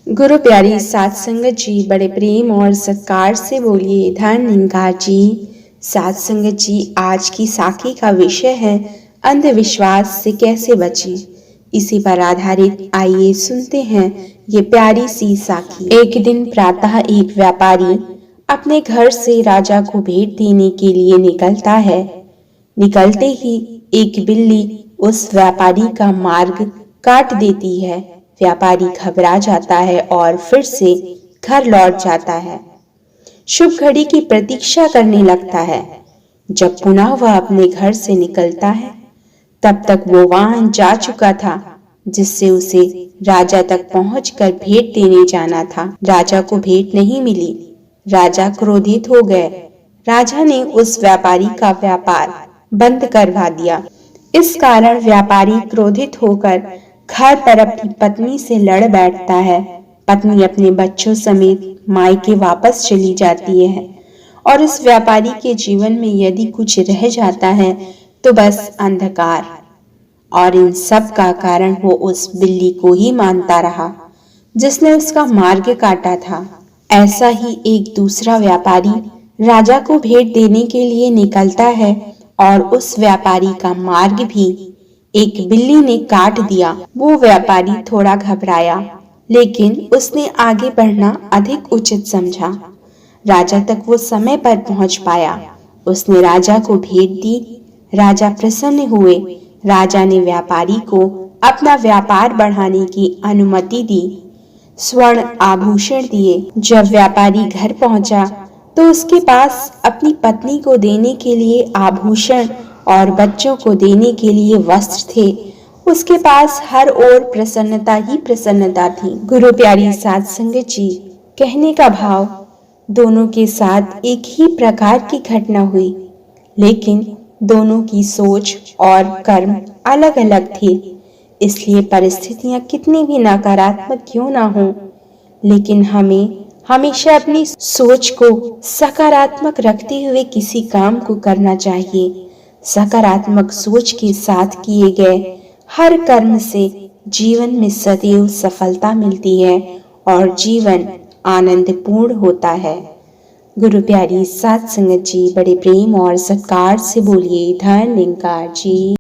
गुरु प्यारी साध संगत जी, बड़े प्रेम और सत्कार से बोलिए धन निरंकार जी। साध संगत जी, आज की साखी का विषय है अंधविश्वास से कैसे बचें। इसी पर आधारित आइए सुनते हैं ये प्यारी सी साखी। एक दिन प्रातः एक व्यापारी अपने घर से राजा को भेंट देने के लिए निकलता है। निकलते ही एक बिल्ली उस व्यापारी का मार्ग काट देती है। व्यापारी घबरा जाता है और फिर से घर लौट जाता है। शुभ घड़ी की प्रतीक्षा करने लगता है। जब पुनः वह अपने घर से निकलता है, तब तक वो वहां जा चुका था जिससे उसे राजा तक पहुंचकर भेंट देने जाना था। राजा को भेंट नहीं मिली। राजा क्रोधित हो गए। राजा ने उस व्यापारी का व्यापार बंद करवा दिया। इस कारण व्यापारी क्रोधित होकर घर पर अपनी पत्नी से लड़ बैठता है। पत्नी अपने बच्चों समेत मायके वापस चली जाती है और उस व्यापारी के जीवन में यदि कुछ रह जाता है तो बस अंधकार। और इन सब का कारण वो उस बिल्ली को ही मानता रहा जिसने उसका मार्ग काटा था। ऐसा ही एक दूसरा व्यापारी राजा को भेंट देने के लिए निकलता है और उस व्यापारी का मार्ग भी एक बिल्ली ने काट दिया। वो व्यापारी थोड़ा घबराया, लेकिन उसने आगे बढ़ना अधिक उचित समझा। राजा तक वो समय पर पहुंच पाया। उसने राजा को भेंट दी। राजा प्रसन्न हुए। राजा ने व्यापारी को अपना व्यापार बढ़ाने की अनुमति दी। स्वर्ण आभूषण दिए। जब व्यापारी घर पहुंचा तो उसके पास अपनी पत्नी को देने के लिए आभूषण और बच्चों को देने के लिए वस्त्र थे। उसके पास हर ओर प्रसन्नता ही प्रसन्नता थी। गुरु प्यारी साध संगत जी, कहने का भाव, दोनों के साथ एक ही प्रकार की घटना हुई, लेकिन दोनों की सोच और कर्म अलग अलग थे। इसलिए परिस्थितियां कितनी भी नकारात्मक क्यों ना हो, लेकिन हमें हमेशा अपनी सोच को सकारात्मक रखते हुए किसी काम को करना चाहिए। सकारात्मक सोच के साथ किए गए हर कर्म से जीवन में सदैव सफलता मिलती है और जीवन आनंदपूर्ण होता है। गुरु प्यारी साध संगत जी, बड़े प्रेम और सत्कार से बोलिए धन निरंकार जी।